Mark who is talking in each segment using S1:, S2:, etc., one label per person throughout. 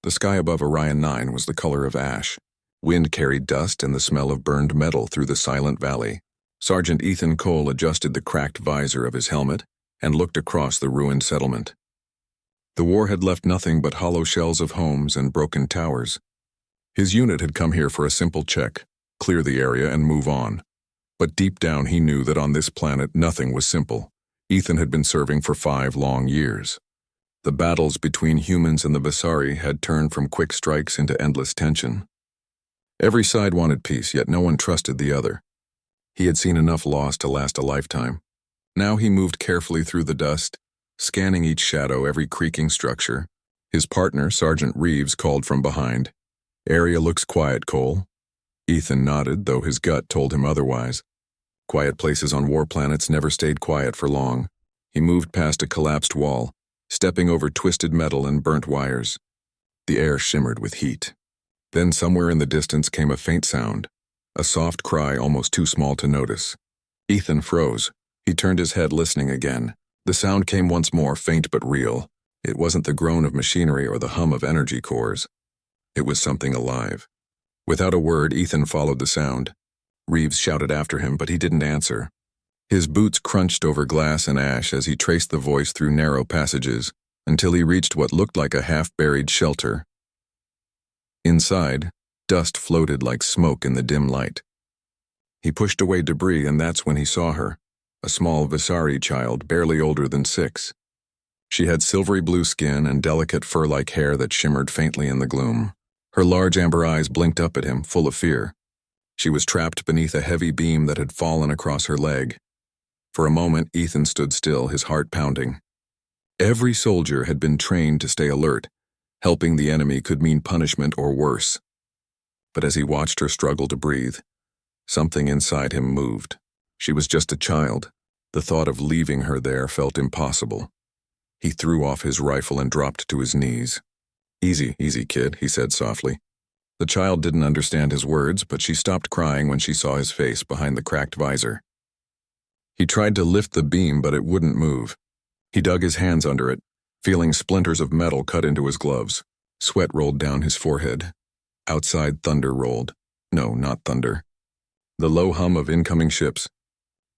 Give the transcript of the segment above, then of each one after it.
S1: The sky above Orion 9 was the color of ash. Wind carried dust and the smell of burned metal through the silent valley. Sergeant Ethan Cole adjusted the cracked visor of his helmet and looked across the ruined settlement. The war had left nothing but hollow shells of homes and broken towers. His unit had come here for a simple check, clear the area and move on. But deep down he knew that on this planet nothing was simple. Ethan had been serving for 5 long years. The battles between humans and the Visari had turned from quick strikes into endless tension. Every side wanted peace, yet no one trusted the other. He had seen enough loss to last a lifetime. Now he moved carefully through the dust, scanning each shadow, every creaking structure. His partner, Sergeant Reeves, called from behind. "Area looks quiet, Cole." Ethan nodded, though his gut told him otherwise. Quiet places on war planets never stayed quiet for long. He moved past a collapsed wall, stepping over twisted metal and burnt wires. The air shimmered with heat. Then somewhere in the distance came a faint sound, a soft cry almost too small to notice. Ethan froze. He turned his head, listening again. The sound came once more, faint but real. It wasn't the groan of machinery or the hum of energy cores. It was something alive. Without a word, Ethan followed the sound. Reeves shouted after him, but he didn't answer. His boots crunched over glass and ash as he traced the voice through narrow passages until he reached what looked like a half-buried shelter. Inside, dust floated like smoke in the dim light. He pushed away debris, and that's when he saw her, a small Visari child barely older than 6. She had silvery blue skin and delicate fur-like hair that shimmered faintly in the gloom. Her large amber eyes blinked up at him, full of fear. She was trapped beneath a heavy beam that had fallen across her leg. For a moment, Ethan stood still, his heart pounding. Every soldier had been trained to stay alert. Helping the enemy could mean punishment or worse. But as he watched her struggle to breathe, something inside him moved. She was just a child. The thought of leaving her there felt impossible. He threw off his rifle and dropped to his knees. "Easy, easy, kid," he said softly. The child didn't understand his words, but she stopped crying when she saw his face behind the cracked visor. He tried to lift the beam, but it wouldn't move. He dug his hands under it, feeling splinters of metal cut into his gloves. Sweat rolled down his forehead. Outside, thunder rolled. No, not thunder. The low hum of incoming ships.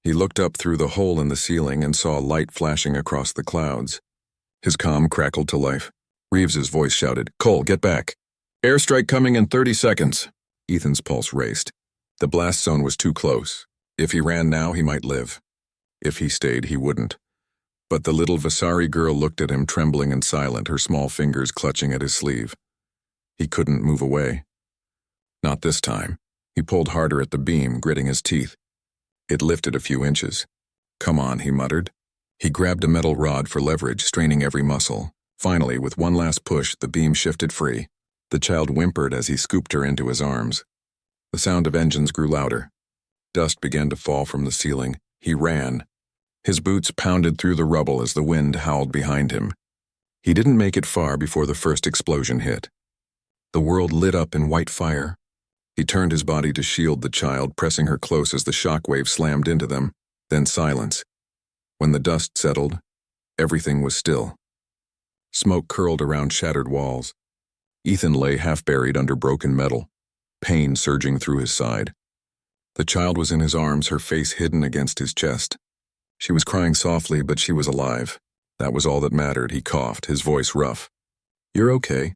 S1: He looked up through the hole in the ceiling and saw light flashing across the clouds. His comm crackled to life. Reeves's voice shouted, "Cole, get back. Airstrike coming in 30 seconds. Ethan's pulse raced. The blast zone was too close. If he ran now, he might live. If he stayed, he wouldn't. But the little Visari girl looked at him, trembling and silent, her small fingers clutching at his sleeve. He couldn't move away. Not this time. He pulled harder at the beam, gritting his teeth. It lifted a few inches. "Come on," he muttered. He grabbed a metal rod for leverage, straining every muscle. Finally, with one last push, the beam shifted free. The child whimpered as he scooped her into his arms. The sound of engines grew louder. Dust began to fall from the ceiling. He ran. His boots pounded through the rubble as the wind howled behind him. He didn't make it far before the first explosion hit. The world lit up in white fire. He turned his body to shield the child, pressing her close as the shockwave slammed into them, then silence. When the dust settled, everything was still. Smoke curled around shattered walls. Ethan lay half-buried under broken metal, pain surging through his side. The child was in his arms, her face hidden against his chest. She was crying softly, but she was alive. That was all that mattered. He coughed, his voice rough. "You're okay.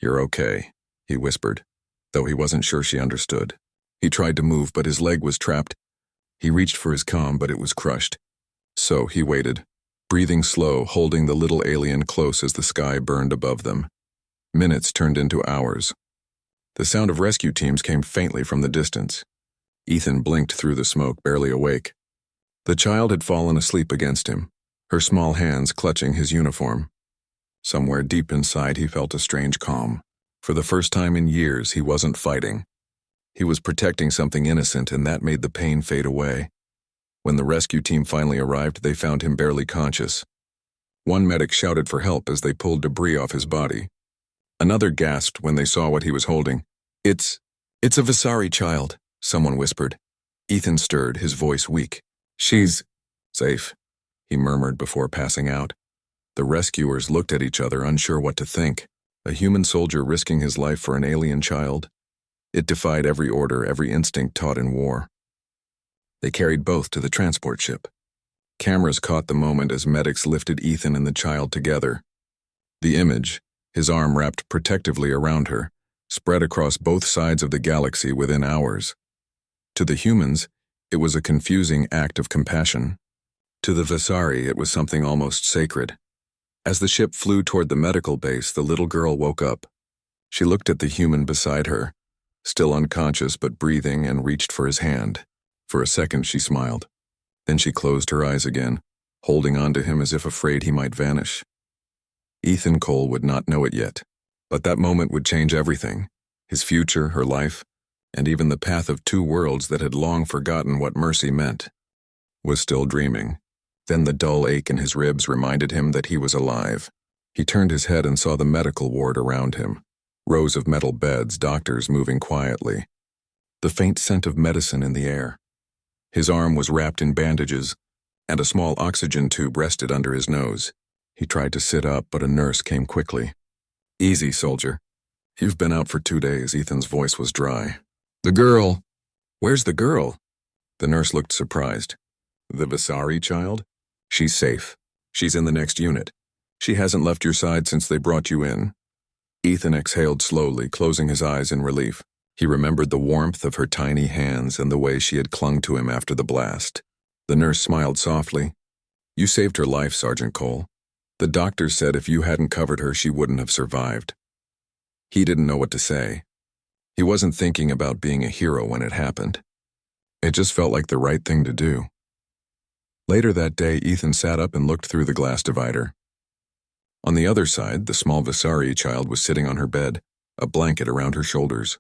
S1: You're okay," he whispered, though he wasn't sure she understood. He tried to move, but his leg was trapped. He reached for his comm, but it was crushed. So he waited, breathing slow, holding the little alien close as the sky burned above them. Minutes turned into hours. The sound of rescue teams came faintly from the distance. Ethan blinked through the smoke, barely awake. The child had fallen asleep against him, her small hands clutching his uniform. Somewhere deep inside, he felt a strange calm. For the first time in years, he wasn't fighting. He was protecting something innocent, and that made the pain fade away. When the rescue team finally arrived, they found him barely conscious. One medic shouted for help as they pulled debris off his body. Another gasped when they saw what he was holding. It's a Visari child," someone whispered. Ethan stirred, his voice weak. "She's safe," he murmured before passing out. The rescuers looked at each other, unsure what to think. A human soldier risking his life for an alien child? It defied every order, every instinct taught in war. They carried both to the transport ship. Cameras caught the moment as medics lifted Ethan and the child together. The image, his arm wrapped protectively around her, spread across both sides of the galaxy within hours. To the humans, it was a confusing act of compassion. To the Visari, it was something almost sacred. As the ship flew toward the medical base, the little girl woke up. She looked at the human beside her, still unconscious but breathing, and reached for his hand. For a second she smiled. Then she closed her eyes again, holding on to him as if afraid he might vanish. Ethan Cole would not know it yet, but that moment would change everything. His future, her life, and even the path of two worlds that had long forgotten what mercy meant. Was still dreaming. Then the dull ache in his ribs reminded him that he was alive. He turned his head and saw the medical ward around him. Rows of metal beds, doctors moving quietly. The faint scent of medicine in the air. His arm was wrapped in bandages, and a small oxygen tube rested under his nose. He tried to sit up, but a nurse came quickly. "Easy, soldier. You've been out for 2 days." Ethan's voice was dry. "The girl." "Where's the girl?" The nurse looked surprised. "The Visari child? She's safe. She's in the next unit. She hasn't left your side since they brought you in." Ethan exhaled slowly, closing his eyes in relief. He remembered the warmth of her tiny hands and the way she had clung to him after the blast. The nurse smiled softly. "You saved her life, Sergeant Cole. The doctor said if you hadn't covered her, she wouldn't have survived." He didn't know what to say. He wasn't thinking about being a hero when it happened. It just felt like the right thing to do. Later that day, Ethan sat up and looked through the glass divider. On the other side, the small Visari child was sitting on her bed, a blanket around her shoulders.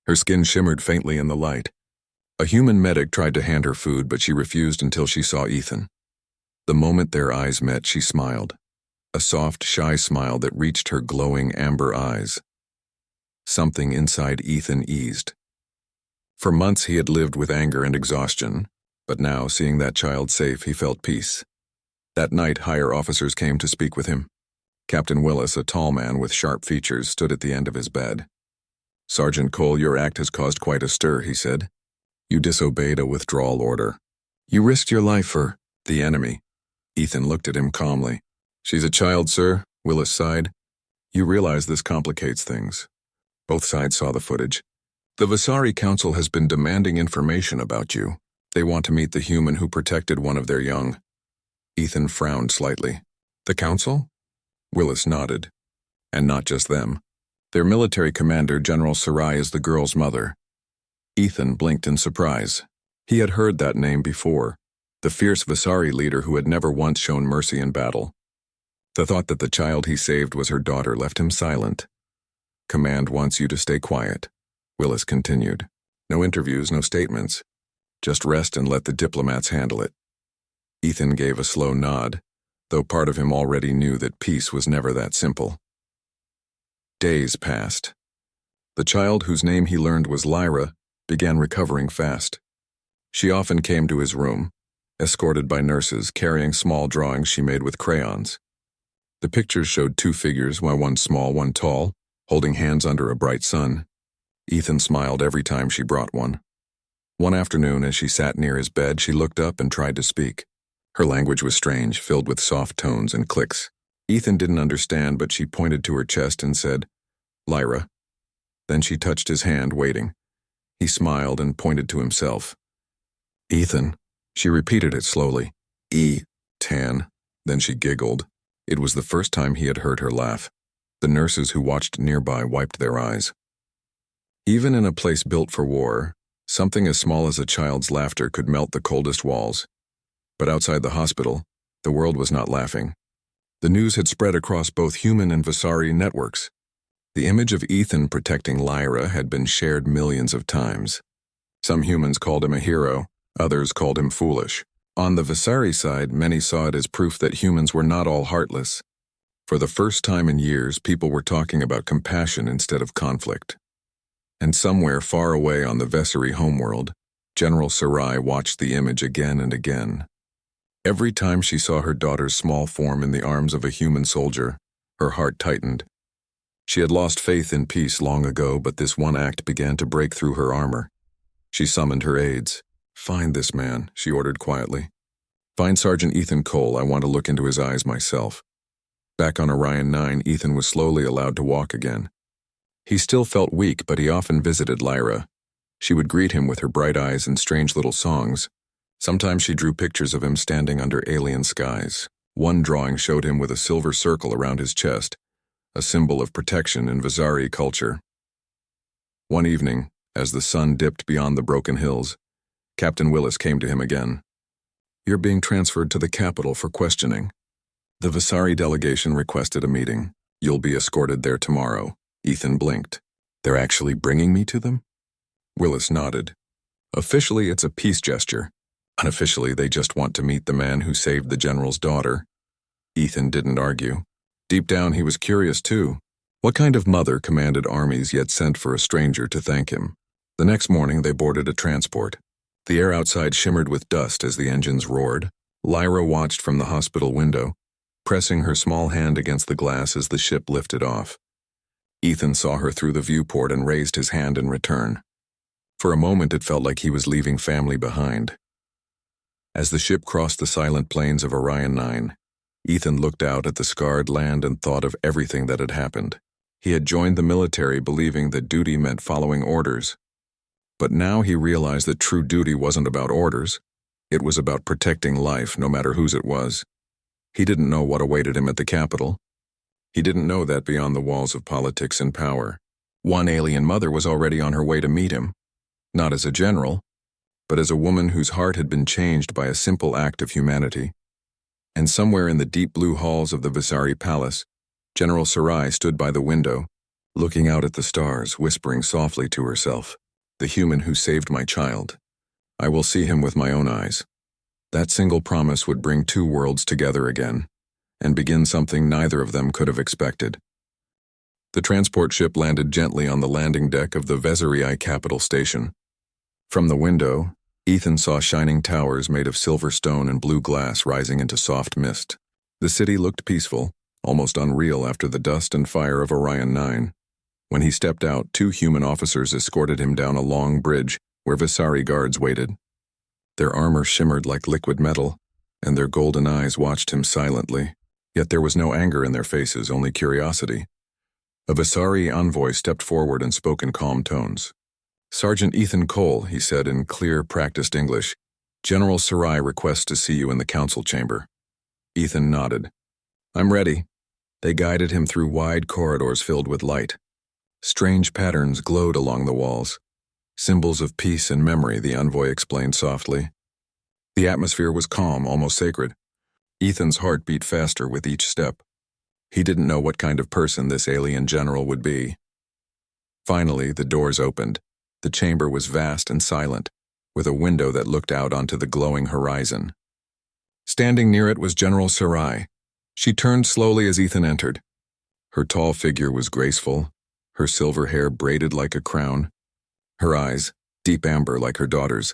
S1: Her skin shimmered faintly in the light. A human medic tried to hand her food, but she refused until she saw Ethan. The moment their eyes met, she smiled. A soft, shy smile that reached her glowing amber eyes. Something inside Ethan eased. For months he had lived with anger and exhaustion, but now, seeing that child safe, he felt peace. That night, higher officers came to speak with him. Captain Willis, a tall man with sharp features, stood at the end of his bed. "Sergeant Cole, your act has caused quite a stir," he said. "You disobeyed a withdrawal order. You risked your life for the enemy." Ethan looked at him calmly. "She's a child, sir," Willis sighed. "You realize this complicates things." Both sides saw the footage. "The Visari Council has been demanding information about you. They want to meet the human who protected one of their young." Ethan frowned slightly. "The Council?" Willis nodded. "And not just them. Their military commander, General Sarai, is the girl's mother." Ethan blinked in surprise. He had heard that name before, the fierce Visari leader who had never once shown mercy in battle. The thought that the child he saved was her daughter left him silent. "Command wants you to stay quiet," Willis continued. "No interviews, no statements. Just rest and let the diplomats handle it." Ethan gave a slow nod, though part of him already knew that peace was never that simple. Days passed. The child, whose name he learned was Lyra, began recovering fast. She often came to his room, escorted by nurses carrying small drawings she made with crayons. The pictures showed two figures, one small, one tall, holding hands under a bright sun. Ethan smiled every time she brought one. One afternoon, as she sat near his bed, she looked up and tried to speak. Her language was strange, filled with soft tones and clicks. Ethan didn't understand, but she pointed to her chest and said, "Lyra." Then she touched his hand, waiting. He smiled and pointed to himself. "Ethan." She repeated it slowly. "Tan." Then she giggled. It was the first time he had heard her laugh. The nurses who watched nearby wiped their eyes. Even in a place built for war, something as small as a child's laughter could melt the coldest walls. But outside the hospital, the world was not laughing. The news had spread across both human and Visari networks. The image of Ethan protecting Lyra had been shared millions of times. Some humans called him a hero, others called him foolish. On the Visari side, many saw it as proof that humans were not all heartless. For the first time in years, people were talking about compassion instead of conflict. And somewhere far away on the Visari homeworld, General Sarai watched the image again and again. Every time she saw her daughter's small form in the arms of a human soldier, her heart tightened. She had lost faith in peace long ago, but this one act began to break through her armor. She summoned her aides. "Find this man," she ordered quietly. "Find Sergeant Ethan Cole. I want to look into his eyes myself." Back on Orion 9, Ethan was slowly allowed to walk again. He still felt weak, but he often visited Lyra. She would greet him with her bright eyes and strange little songs. Sometimes she drew pictures of him standing under alien skies. One drawing showed him with a silver circle around his chest, a symbol of protection in Visari culture. One evening, as the sun dipped beyond the broken hills, Captain Willis came to him again. "You're being transferred to the capital for questioning. The Visari delegation requested a meeting. You'll be escorted there tomorrow." Ethan blinked. "They're actually bringing me to them?" Willis nodded. "Officially, it's a peace gesture. Unofficially, they just want to meet the man who saved the general's daughter." Ethan didn't argue. Deep down, he was curious too. What kind of mother commanded armies yet sent for a stranger to thank him? The next morning, they boarded a transport. The air outside shimmered with dust as the engines roared. Lyra watched from the hospital window, pressing her small hand against the glass as the ship lifted off. Ethan saw her through the viewport and raised his hand in return. For a moment, it felt like he was leaving family behind. As the ship crossed the silent plains of Orion 9, Ethan looked out at the scarred land and thought of everything that had happened. He had joined the military believing that duty meant following orders. But now he realized that true duty wasn't about orders. It was about protecting life, no matter whose it was. He didn't know what awaited him at the capital. He didn't know that beyond the walls of politics and power. One alien mother was already on her way to meet him, not as a general, but as a woman whose heart had been changed by a simple act of humanity. And somewhere in the deep blue halls of the Visari Palace, General Sarai stood by the window, looking out at the stars, whispering softly to herself, "The human who saved my child. I will see him with my own eyes." That single promise would bring two worlds together again, and begin something neither of them could have expected. The transport ship landed gently on the landing deck of the Vesari capital station. From the window, Ethan saw shining towers made of silver stone and blue glass rising into soft mist. The city looked peaceful, almost unreal after the dust and fire of Orion 9. When he stepped out, two human officers escorted him down a long bridge where Visari guards waited. Their armor shimmered like liquid metal, and their golden eyes watched him silently. Yet there was no anger in their faces, only curiosity. A Visari envoy stepped forward and spoke in calm tones. "Sergeant Ethan Cole," he said in clear, practiced English, "General Sarai requests to see you in the council chamber." Ethan nodded. "I'm ready." They guided him through wide corridors filled with light. Strange patterns glowed along the walls. "Symbols of peace and memory," the envoy explained softly. The atmosphere was calm, almost sacred. Ethan's heart beat faster with each step. He didn't know what kind of person this alien general would be. Finally, the doors opened. The chamber was vast and silent, with a window that looked out onto the glowing horizon. Standing near it was General Sarai. She turned slowly as Ethan entered. Her tall figure was graceful, her silver hair braided like a crown. Her eyes, deep amber like her daughter's,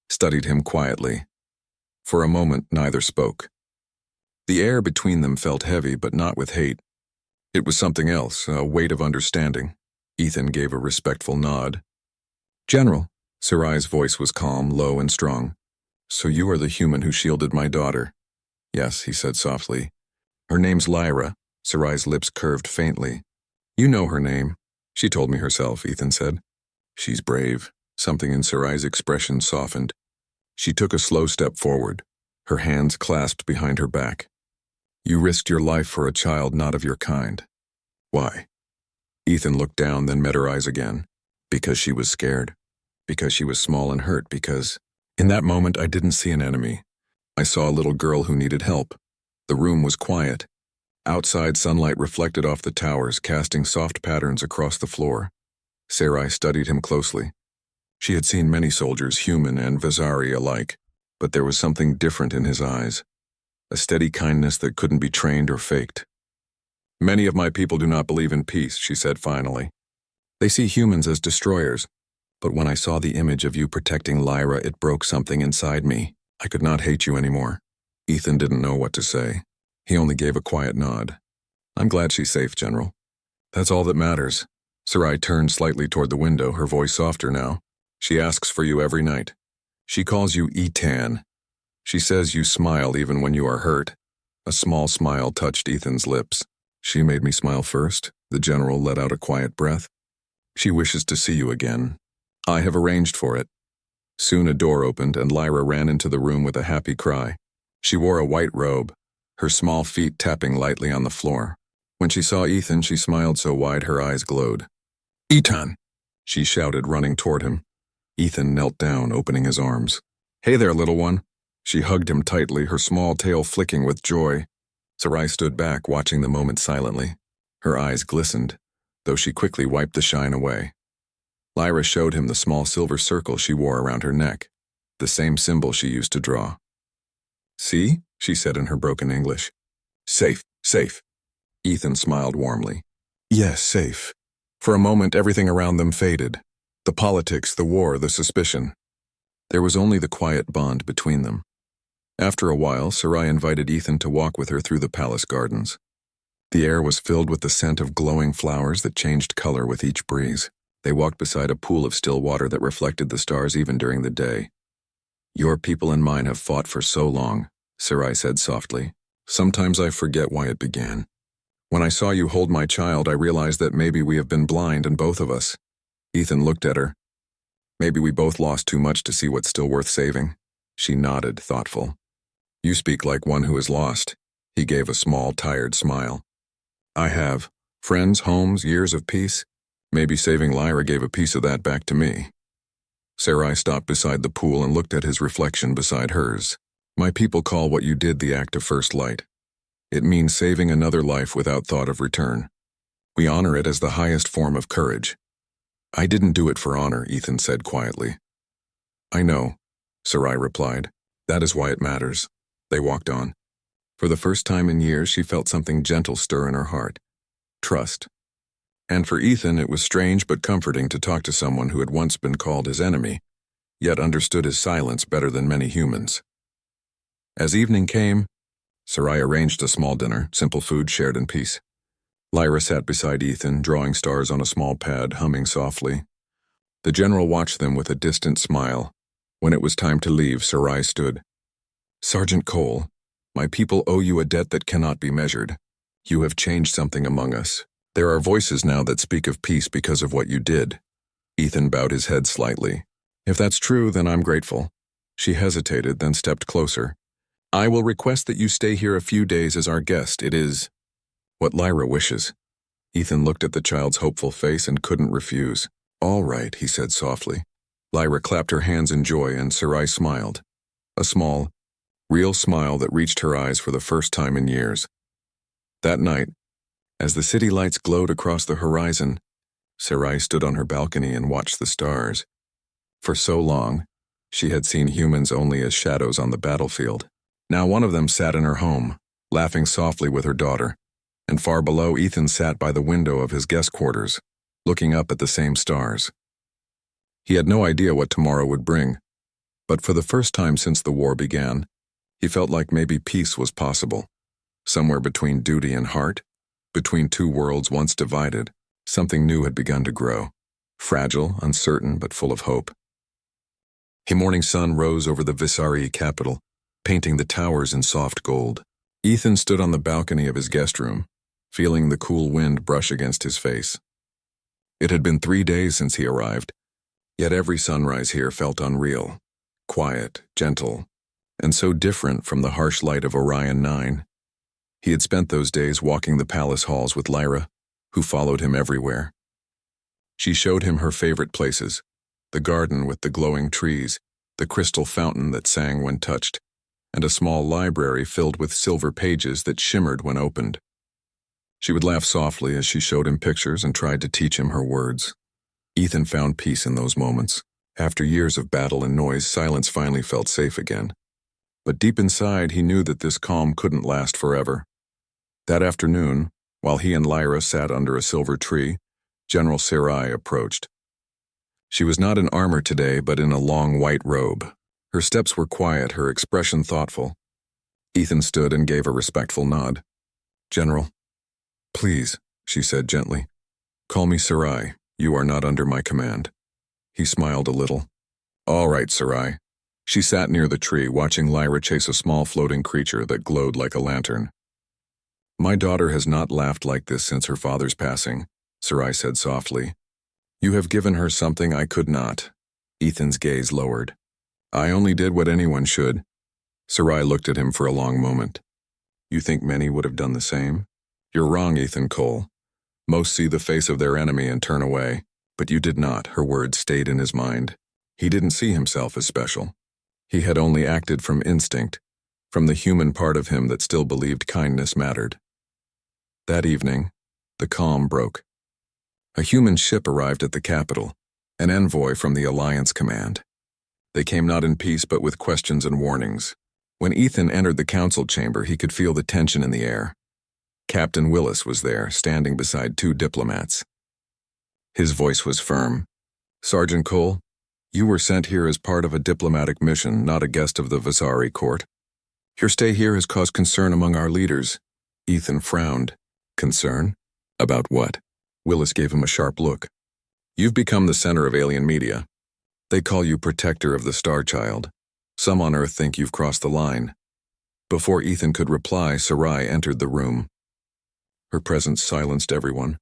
S1: studied him quietly. For a moment, neither spoke. The air between them felt heavy, but not with hate. It was something else, a weight of understanding. Ethan gave a respectful nod. "General," Sarai's voice was calm, low, and strong. "So you are the human who shielded my daughter." "Yes," he said softly. "Her name's Lyra." Sarai's lips curved faintly. "You know her name." "She told me herself," Ethan said. "She's brave." Something in Sarai's expression softened. She took a slow step forward, her hands clasped behind her back. "You risked your life for a child not of your kind." "Why?" Ethan looked down, then met her eyes again. "Because she was scared. Because she was small and hurt. Because in that moment I didn't see an enemy. I saw a little girl who needed help." The room was quiet. Outside, sunlight reflected off the towers, casting soft patterns across the floor. Sarai studied him closely. She had seen many soldiers, human and Visari alike, but there was something different in his eyes. A steady kindness that couldn't be trained or faked. "Many of my people do not believe in peace," she said finally. "They see humans as destroyers. But when I saw the image of you protecting Lyra, it broke something inside me. I could not hate you anymore." Ethan didn't know what to say. He only gave a quiet nod. "I'm glad she's safe, General." That's all that matters. Sarai turned slightly toward the window, her voice softer now. She asks for you every night. She calls you Etan. She says you smile even when you are hurt. A small smile touched Ethan's lips. She made me smile first. The general let out a quiet breath. She wishes to see you again. I have arranged for it. Soon a door opened and Lyra ran into the room with a happy cry. She wore a white robe, her small feet tapping lightly on the floor. When she saw Ethan, she smiled so wide her eyes glowed. Etan! She shouted, running toward him. Ethan knelt down, opening his arms. Hey there, little one. She hugged him tightly, her small tail flicking with joy. Sarai stood back, watching the moment silently. Her eyes glistened, though she quickly wiped the shine away. Lyra showed him the small silver circle she wore around her neck, the same symbol she used to draw. See? She said in her broken English. Safe, safe. Ethan smiled warmly. Yes, safe. For a moment, everything around them faded. The politics, the war, the suspicion. There was only the quiet bond between them. After a while, Sarai invited Ethan to walk with her through the palace gardens. The air was filled with the scent of glowing flowers that changed color with each breeze. They walked beside a pool of still water that reflected the stars even during the day. Your people and mine have fought for so long, Sarai said softly. Sometimes I forget why it began. When I saw you hold my child, I realized that maybe we have been blind, and both of us. Ethan looked at her. Maybe we both lost too much to see what's still worth saving. She nodded, thoughtful. You speak like one who is lost. He gave a small, tired smile. I have. Friends, homes, years of peace. Maybe saving Lyra gave a piece of that back to me. Sarai stopped beside the pool and looked at his reflection beside hers. My people call what you did the act of first light. It means saving another life without thought of return. We honor it as the highest form of courage. I didn't do it for honor, Ethan said quietly. I know, Sarai replied. That is why it matters. They walked on. For the first time in years, she felt something gentle stir in her heart. Trust. And for Ethan, it was strange but comforting to talk to someone who had once been called his enemy, yet understood his silence better than many humans. As evening came, Sarai arranged a small dinner, simple food shared in peace. Lyra sat beside Ethan, drawing stars on a small pad, humming softly. The general watched them with a distant smile. When it was time to leave, Sarai stood. Sergeant Cole, my people owe you a debt that cannot be measured. You have changed something among us. There are voices now that speak of peace because of what you did. Ethan bowed his head slightly. If that's true, then I'm grateful. She hesitated, then stepped closer. I will request that you stay here a few days as our guest. It is what Lyra wishes. Ethan looked at the child's hopeful face and couldn't refuse. All right, he said softly. Lyra clapped her hands in joy and Sarai smiled. A small, real smile that reached her eyes for the first time in years. That night, as the city lights glowed across the horizon, Sarai stood on her balcony and watched the stars. For so long, she had seen humans only as shadows on the battlefield. Now one of them sat in her home, laughing softly with her daughter, and far below Ethan sat by the window of his guest quarters, looking up at the same stars. He had no idea what tomorrow would bring, but for the first time since the war began, he felt like maybe peace was possible. Somewhere between duty and heart, between two worlds once divided, something new had begun to grow, fragile, uncertain, but full of hope. A morning sun rose over the Visari capital, painting the towers in soft gold. Ethan stood on the balcony of his guest room, feeling the cool wind brush against his face. It had been 3 days since he arrived, yet every sunrise here felt unreal, quiet, gentle, and so different from the harsh light of Orion 9. He had spent those days walking the palace halls with Lyra, who followed him everywhere. She showed him her favorite places, the garden with the glowing trees, the crystal fountain that sang when touched, and a small library filled with silver pages that shimmered when opened. She would laugh softly as she showed him pictures and tried to teach him her words. Ethan found peace in those moments. After years of battle and noise, silence finally felt safe again. But deep inside, he knew that this calm couldn't last forever. That afternoon, while he and Lyra sat under a silver tree, General Sarai approached. She was not in armor today, but in a long white robe. Her steps were quiet, her expression thoughtful. Ethan stood and gave a respectful nod. General, please, she said gently. Call me Sarai. You are not under my command. He smiled a little. All right, Sarai. She sat near the tree, watching Lyra chase a small floating creature that glowed like a lantern. My daughter has not laughed like this since her father's passing, Sarai said softly. You have given her something I could not. Ethan's gaze lowered. I only did what anyone should. Sarai looked at him for a long moment. You think many would have done the same? You're wrong, Ethan Cole. Most see the face of their enemy and turn away, but you did not. Her words stayed in his mind. He didn't see himself as special. He had only acted from instinct, from the human part of him that still believed kindness mattered. That evening, the calm broke. A human ship arrived at the capital, an envoy from the Alliance Command. They came not in peace but with questions and warnings. When Ethan entered the council chamber, he could feel the tension in the air. Captain Willis was there, standing beside two diplomats. His voice was firm. Sergeant Cole, you were sent here as part of a diplomatic mission, not a guest of the Vasari court. Your stay here has caused concern among our leaders. Ethan frowned. Concern? About what? Willis gave him a sharp look. You've become the center of alien media. They call you protector of the Star Child. Some on Earth think you've crossed the line. Before Ethan could reply, Sarai entered the room. Her presence silenced everyone.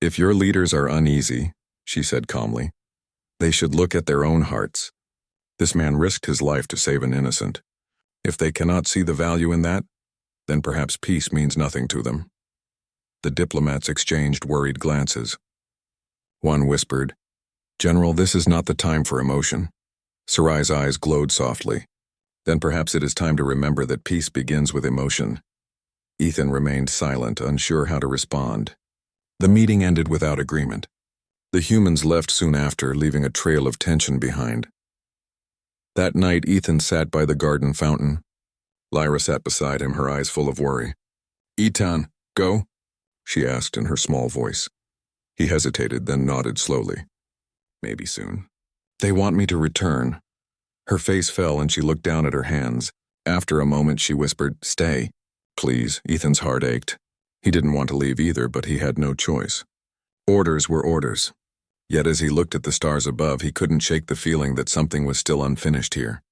S1: If your leaders are uneasy, she said calmly, they should look at their own hearts. This man risked his life to save an innocent. If they cannot see the value in that, then perhaps peace means nothing to them. The diplomats exchanged worried glances. One whispered, General, this is not the time for emotion. Sarai's eyes glowed softly. Then perhaps it is time to remember that peace begins with emotion. Ethan remained silent, unsure how to respond. The meeting ended without agreement. The humans left soon after, leaving a trail of tension behind. That night, Ethan sat by the garden fountain. Lyra sat beside him, her eyes full of worry. Ethan, go? She asked in her small voice. He hesitated, then nodded slowly. Maybe soon. They want me to return. Her face fell and she looked down at her hands. After a moment, she whispered, Stay. Please. Ethan's heart ached. He didn't want to leave either, but he had no choice. Orders were orders. Yet as he looked at the stars above, he couldn't shake the feeling that something was still unfinished here.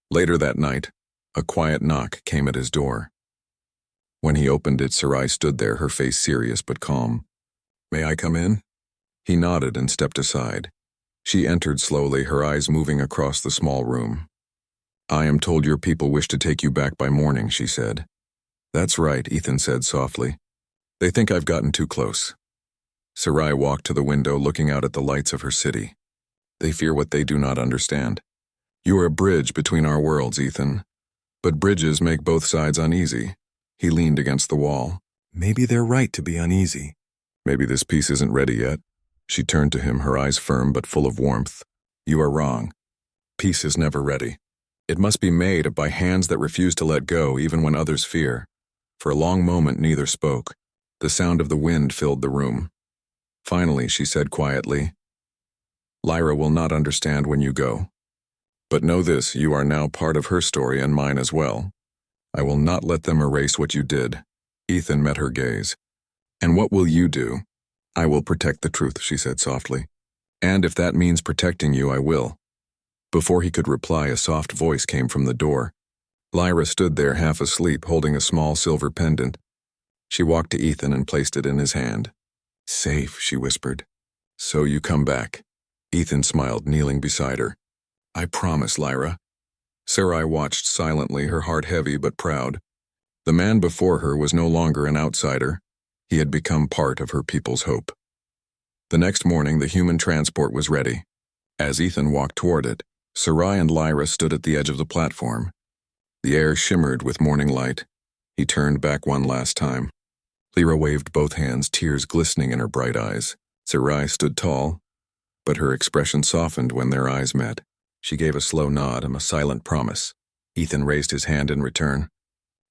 S1: Later that night, a quiet knock came at his door. When he opened it, Sarai stood there, her face serious but calm. May I come in? He nodded and stepped aside. She entered slowly, her eyes moving across the small room. I am told your people wish to take you back by morning, she said. That's right, Ethan said softly. They think I've gotten too close. Sarai walked to the window, looking out at the lights of her city. They fear what they do not understand. You are a bridge between our worlds, Ethan. But bridges make both sides uneasy. He leaned against the wall. Maybe they're right to be uneasy. Maybe this peace isn't ready yet. She turned to him, her eyes firm but full of warmth. You are wrong. Peace is never ready. It must be made by hands that refuse to let go even when others fear. For a long moment, neither spoke. The sound of the wind filled the room. Finally, she said quietly, Lyra will not understand when you go. But know this, you are now part of her story and mine as well. I will not let them erase what you did. Ethan met her gaze. And what will you do? I will protect the truth, she said softly. And if that means protecting you, I will. Before he could reply, a soft voice came from the door. Lyra stood there half asleep, holding a small silver pendant. She walked to Ethan and placed it in his hand. Safe, she whispered. So you come back. Ethan smiled, kneeling beside her. I promise, Lyra. Sarai watched silently, her heart heavy but proud. The man before her was no longer an outsider. He had become part of her people's hope. The next morning, the human transport was ready. As Ethan walked toward it, Sarai and Lyra stood at the edge of the platform. The air shimmered with morning light. He turned back one last time. Lyra waved both hands, tears glistening in her bright eyes. Sarai stood tall, but her expression softened when their eyes met. She gave a slow nod and a silent promise. Ethan raised his hand in return.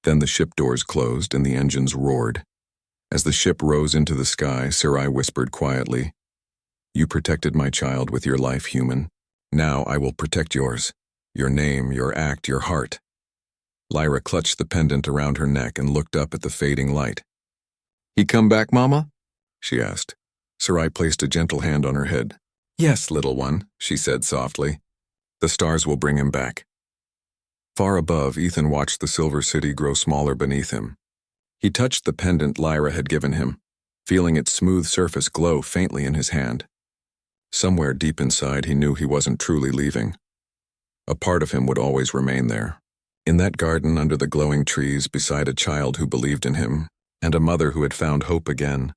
S1: Then the ship doors closed and the engines roared. As the ship rose into the sky, Sarai whispered quietly, You protected my child with your life, human. Now I will protect yours. Your name, your act, your heart. Lyra clutched the pendant around her neck and looked up at the fading light. He come back, Mama? She asked. Sarai placed a gentle hand on her head. "Yes, little one," she said softly. "The stars will bring him back." Far above, Ethan watched the silver city grow smaller beneath him. He touched the pendant Lyra had given him, feeling its smooth surface glow faintly in his hand. Somewhere deep inside, he knew he wasn't truly leaving. A part of him would always remain there. In that garden under the glowing trees, beside a child who believed in him, and a mother who had found hope again.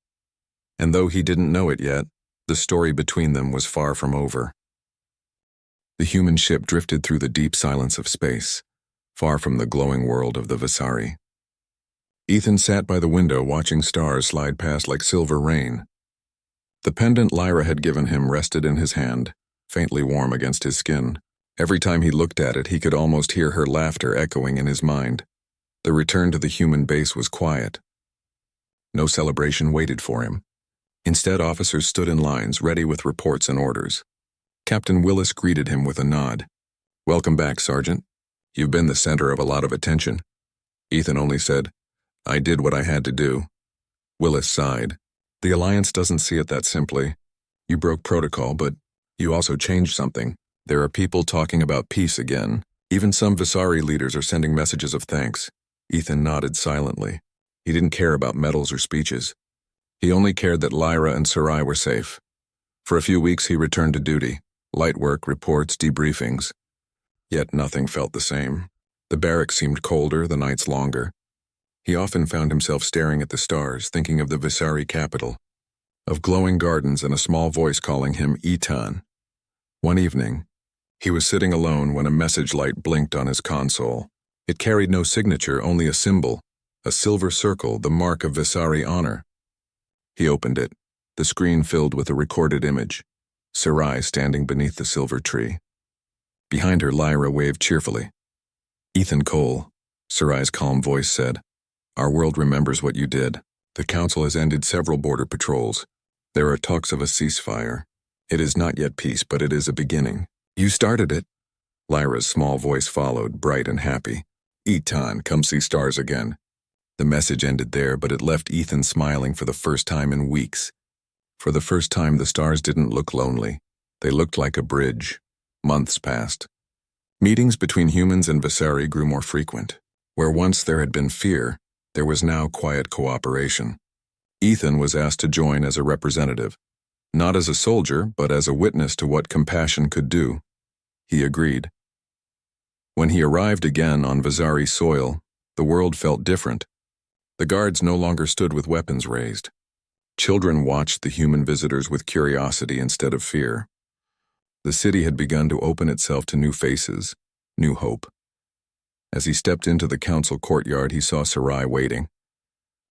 S1: And though he didn't know it yet, the story between them was far from over. The human ship drifted through the deep silence of space, far from the glowing world of the Visari. Ethan sat by the window watching stars slide past like silver rain. The pendant Lyra had given him rested in his hand, faintly warm against his skin. Every time he looked at it, he could almost hear her laughter echoing in his mind. The return to the human base was quiet. No celebration waited for him. Instead, officers stood in lines, ready with reports and orders. Captain Willis greeted him with a nod. "Welcome back, Sergeant. You've been the center of a lot of attention." Ethan only said, "I did what I had to do." Willis sighed. "The Alliance doesn't see it that simply. You broke protocol, but you also changed something. There are people talking about peace again. Even some Visari leaders are sending messages of thanks." Ethan nodded silently. He didn't care about medals or speeches. He only cared that Lyra and Sarai were safe. For a few weeks he returned to duty. Light work, reports, debriefings. Yet nothing felt the same. The barracks seemed colder, the nights longer. He often found himself staring at the stars, thinking of the Visari capital, of glowing gardens and a small voice calling him Etan. One evening, he was sitting alone when a message light blinked on his console. It carried no signature, only a symbol, a silver circle, the mark of Visari honor. He opened it, the screen filled with a recorded image, Sarai standing beneath the silver tree. Behind her, Lyra waved cheerfully. "Ethan Cole," Sarai's calm voice said, "our world remembers what you did. The Council has ended several border patrols. There are talks of a ceasefire. It is not yet peace, but it is a beginning. You started it." Lyra's small voice followed, bright and happy. "Etan, come see stars again." The message ended there, but it left Ethan smiling for the first time in weeks. For the first time, the stars didn't look lonely. They looked like a bridge. Months passed. Meetings between humans and Visari grew more frequent. Where once there had been fear, there was now quiet cooperation. Ethan was asked to join as a representative, not as a soldier, but as a witness to what compassion could do. He agreed. When he arrived again on Visari soil, the world felt different. The guards no longer stood with weapons raised. Children watched the human visitors with curiosity instead of fear. The city had begun to open itself to new faces, new hope. As he stepped into the council courtyard, he saw Sarai waiting.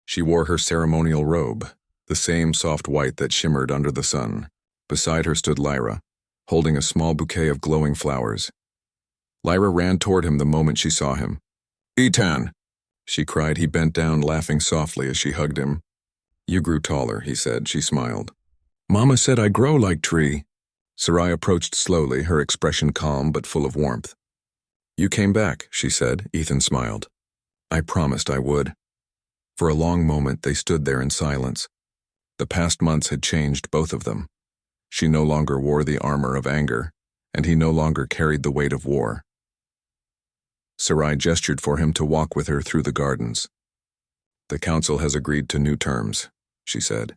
S1: She wore her ceremonial robe, the same soft white that shimmered under the sun. Beside her stood Lyra, holding a small bouquet of glowing flowers. Lyra ran toward him the moment she saw him. "Etan!" she cried. He bent down, laughing softly as she hugged him. "You grew taller," he said. She smiled. "Mama said I grow like tree." Sarai approached slowly, her expression calm but full of warmth. "You came back," she said. Ethan smiled. "I promised I would." For a long moment they stood there in silence. The past months had changed both of them. She no longer wore the armor of anger, and he no longer carried the weight of war. Sarai gestured for him to walk with her through the gardens. "The Council has agreed to new terms," she said.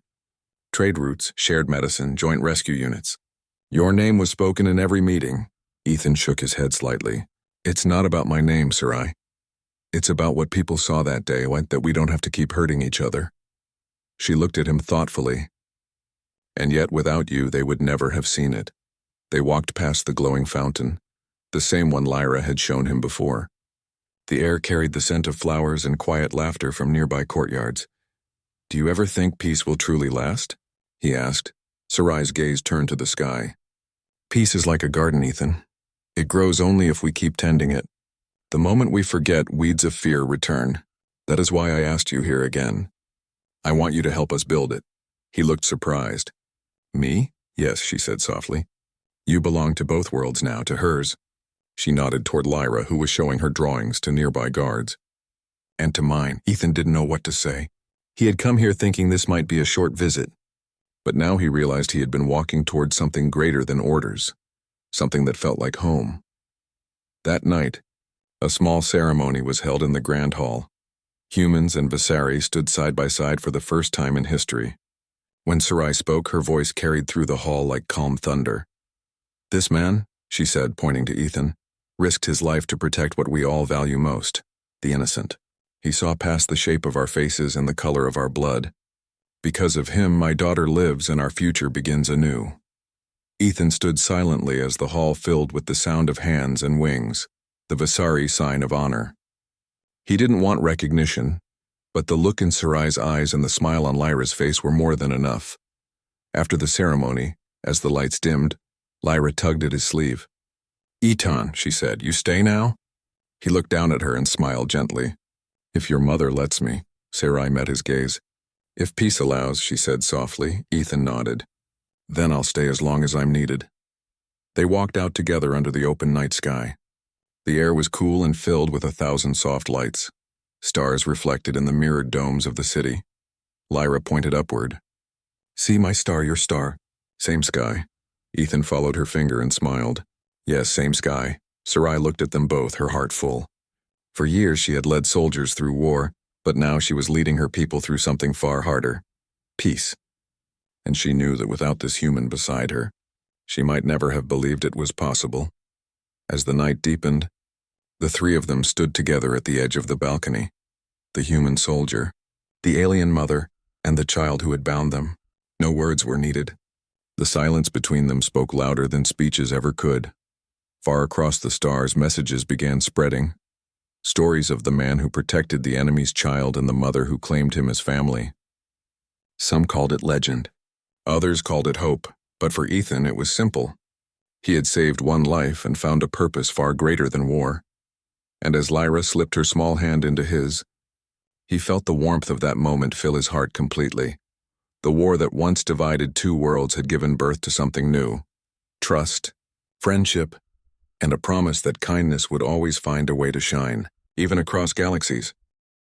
S1: "Trade routes, shared medicine, joint rescue units. Your name was spoken in every meeting." Ethan shook his head slightly. "It's not about my name, Sarai. It's about what people saw that day, that we don't have to keep hurting each other." She looked at him thoughtfully. "And yet without you, they would never have seen it." They walked past the glowing fountain, the same one Lyra had shown him before. The air carried the scent of flowers and quiet laughter from nearby courtyards. "Do you ever think peace will truly last?" he asked. Sarai's gaze turned to the sky. "Peace is like a garden, Ethan. It grows only if we keep tending it. The moment we forget, weeds of fear return. That is why I asked you here again. I want you to help us build it." He looked surprised. "Me?" "Yes," she said softly. "You belong to both worlds now, to hers." She nodded toward Lyra, who was showing her drawings to nearby guards. "And to mine." Ethan didn't know what to say. He had come here thinking this might be a short visit. But now he realized he had been walking towards something greater than orders, something that felt like home. That night, a small ceremony was held in the Grand Hall. Humans and Visari stood side by side for the first time in history. When Sarai spoke, her voice carried through the hall like calm thunder. "This man," she said, pointing to Ethan, "risked his life to protect what we all value most, the innocent. He saw past the shape of our faces and the color of our blood. Because of him, my daughter lives and our future begins anew." Ethan stood silently as the hall filled with the sound of hands and wings, the Visari sign of honor. He didn't want recognition, but the look in Sarai's eyes and the smile on Lyra's face were more than enough. After the ceremony, as the lights dimmed, Lyra tugged at his sleeve. "Ethan," she said, "you stay now?" He looked down at her and smiled gently. "If your mother lets me." Sarai met his gaze. "If peace allows," she said softly. Ethan nodded. "Then I'll stay as long as I'm needed." They walked out together under the open night sky. The air was cool and filled with 1,000 soft lights. Stars reflected in the mirrored domes of the city. Lyra pointed upward. "See my star, your star." "Same sky." Ethan followed her finger and smiled. "Yes, same sky." Sarai looked at them both, her heart full. For years she had led soldiers through war, but now she was leading her people through something far harder. Peace. And she knew that without this human beside her, she might never have believed it was possible. As the night deepened, the three of them stood together at the edge of the balcony. The human soldier, the alien mother, and the child who had bound them. No words were needed. The silence between them spoke louder than speeches ever could. Far across the stars, messages began spreading. Stories of the man who protected the enemy's child and the mother who claimed him as family. Some called it legend. Others called it hope, but for Ethan it was simple. He had saved one life and found a purpose far greater than war. And as Lyra slipped her small hand into his, he felt the warmth of that moment fill his heart completely. The war that once divided two worlds had given birth to something new. Trust, friendship, and a promise that kindness would always find a way to shine, even across galaxies.